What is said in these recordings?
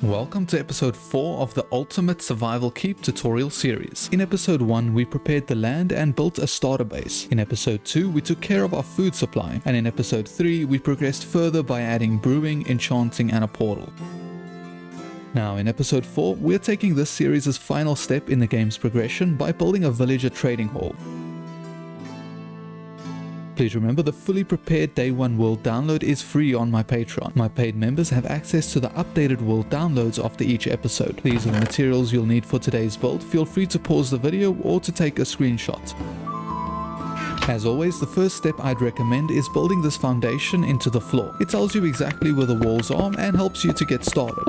Welcome to episode 4 of the Ultimate Survival Keep tutorial series. In episode 1 we prepared the land and built a starter base. In episode 2 we took care of our food supply, and in episode 3 we progressed further by adding brewing, enchanting and a portal. Now in episode 4 we're taking this series' final step in the game's progression by building a villager trading hall. Please remember the fully prepared Day 1 world download is free on my Patreon. My paid members have access to the updated world downloads after each episode. These are the materials you'll need for today's build. Feel free to pause the video or to take a screenshot. As always, the first step I'd recommend is building this foundation into the floor. It tells you exactly where the walls are and helps you to get started.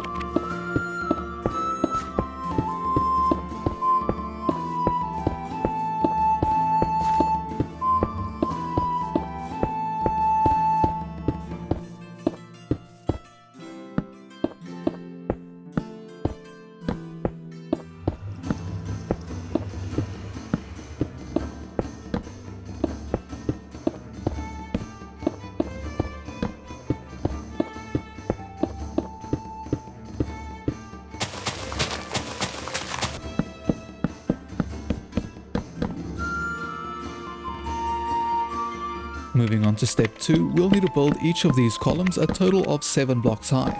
Moving on to step 2, we'll need to build each of these columns a total of 7 blocks high.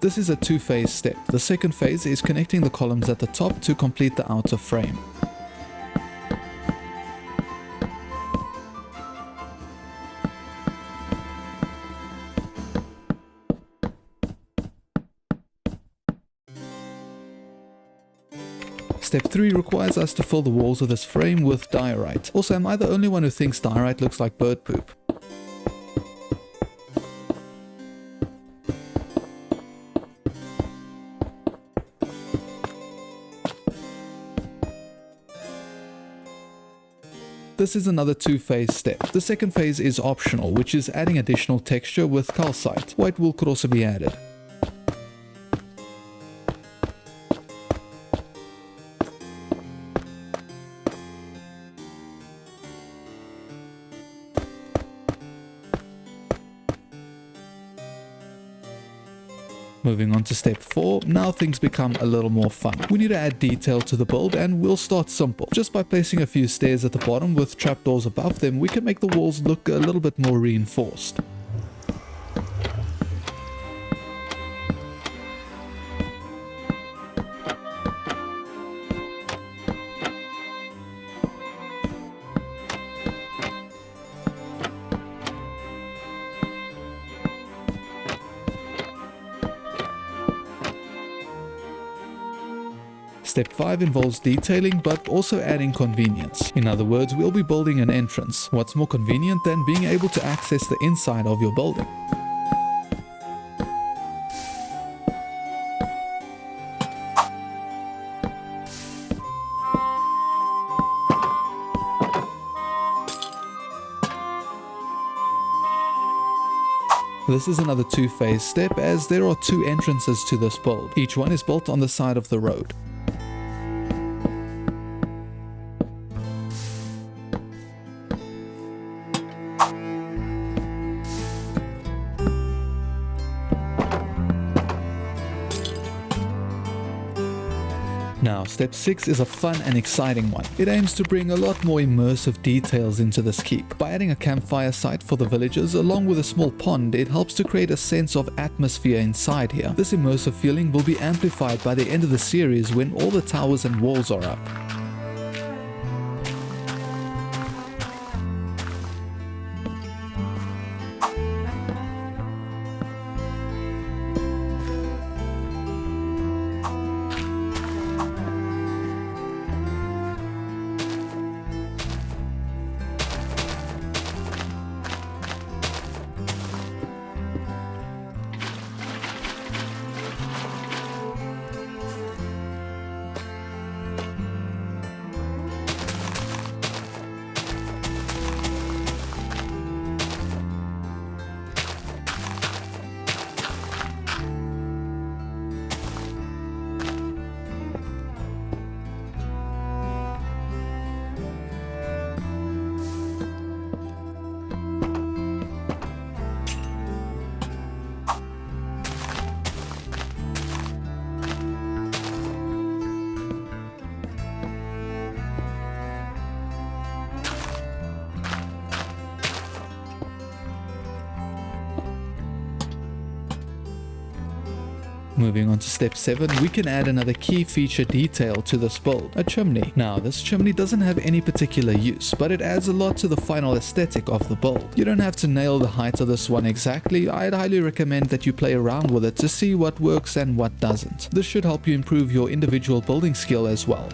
This is a two-phase step. The second phase is connecting the columns at the top to complete the outer frame. Step 3 requires us to fill the walls of this frame with diorite. Also, am I the only one who thinks diorite looks like bird poop? This is another two-phase step. The second phase is optional, which is adding additional texture with calcite. White wool could also be added. Moving on to step 4, now things become a little more fun. We need to add detail to the build, and we'll start simple. Just by placing a few stairs at the bottom with trapdoors above them, we can make the walls look a little bit more reinforced. Step 5 involves detailing but also adding convenience. In other words, we'll be building an entrance. What's more convenient than being able to access the inside of your building? This is another two-phase step, as there are two entrances to this build. Each one is built on the side of the road. Now, step 6 is a fun and exciting one. It aims to bring a lot more immersive details into this keep. By adding a campfire site for the villagers along with a small pond, it helps to create a sense of atmosphere inside here. This immersive feeling will be amplified by the end of the series when all the towers and walls are up. Moving on to step 7, we can add another key feature detail to this build, a chimney. Now this chimney doesn't have any particular use, but it adds a lot to the final aesthetic of the build. You don't have to nail the height of this one exactly. I'd highly recommend that you play around with it to see what works and what doesn't. This should help you improve your individual building skill as well.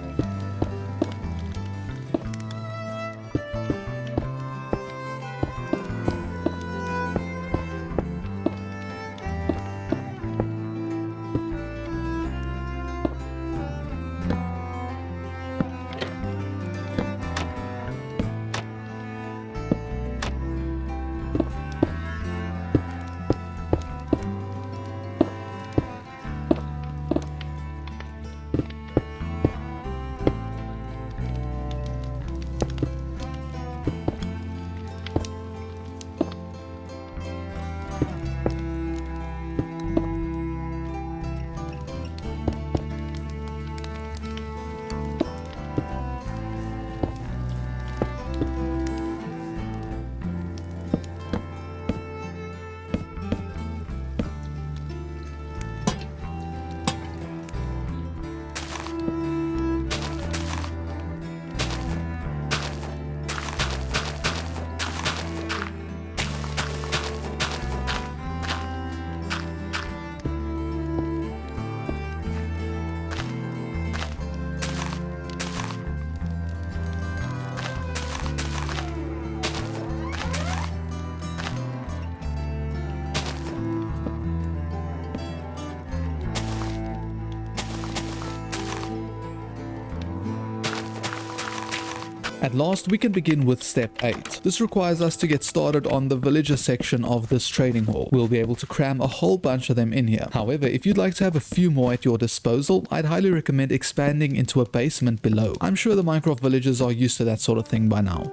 At last, we can begin with step 8. This requires us to get started on the villager section of this trading hall. We'll be able to cram a whole bunch of them in here. However, if you'd like to have a few more at your disposal, I'd highly recommend expanding into a basement below. I'm sure the Minecraft villagers are used to that sort of thing by now.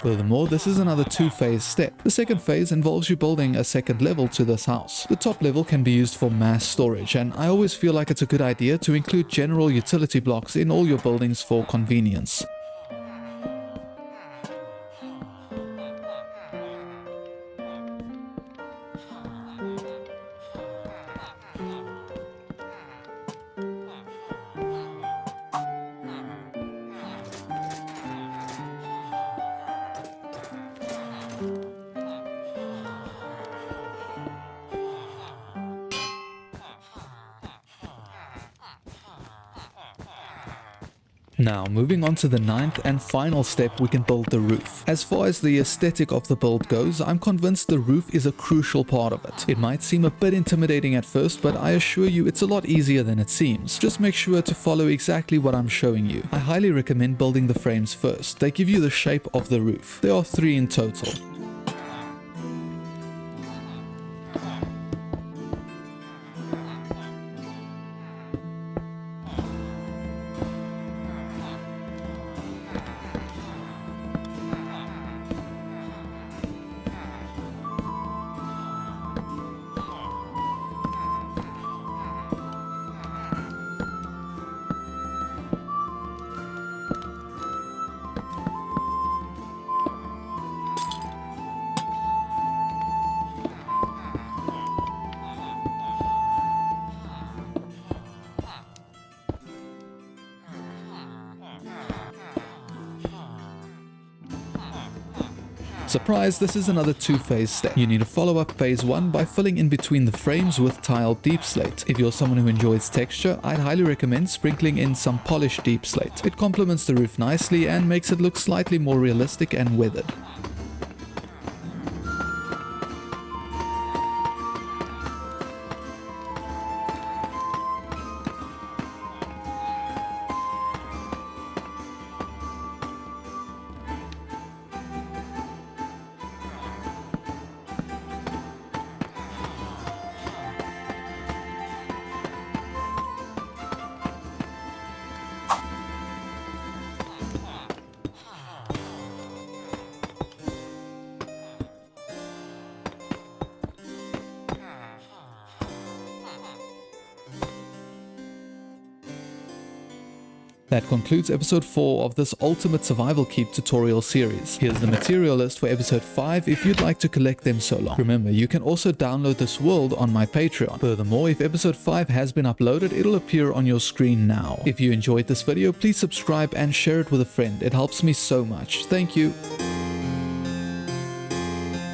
Furthermore, this is another two-phase step. The second phase involves you building a second level to this house. The top level can be used for mass storage, and I always feel like it's a good idea to include general utility blocks in all your buildings for convenience. Now, moving on to the 9th and final step, we can build the roof. As far as the aesthetic of the build goes, I'm convinced the roof is a crucial part of it. It might seem a bit intimidating at first, but I assure you it's a lot easier than it seems. Just make sure to follow exactly what I'm showing you. I highly recommend building the frames first. They give you the shape of the roof. There are 3 in total. Surprise, this is another 2-phase step. You need to follow up phase 1 by filling in between the frames with tiled deep slate. If you're someone who enjoys texture, I'd highly recommend sprinkling in some polished deep slate. It complements the roof nicely and makes it look slightly more realistic and weathered. That concludes episode 4 of this Ultimate Survival Keep tutorial series. Here's the material list for episode 5 if you'd like to collect them so long. Remember, you can also download this world on my Patreon. Furthermore, if episode 5 has been uploaded, it'll appear on your screen now. If you enjoyed this video, please subscribe and share it with a friend. It helps me so much. Thank you.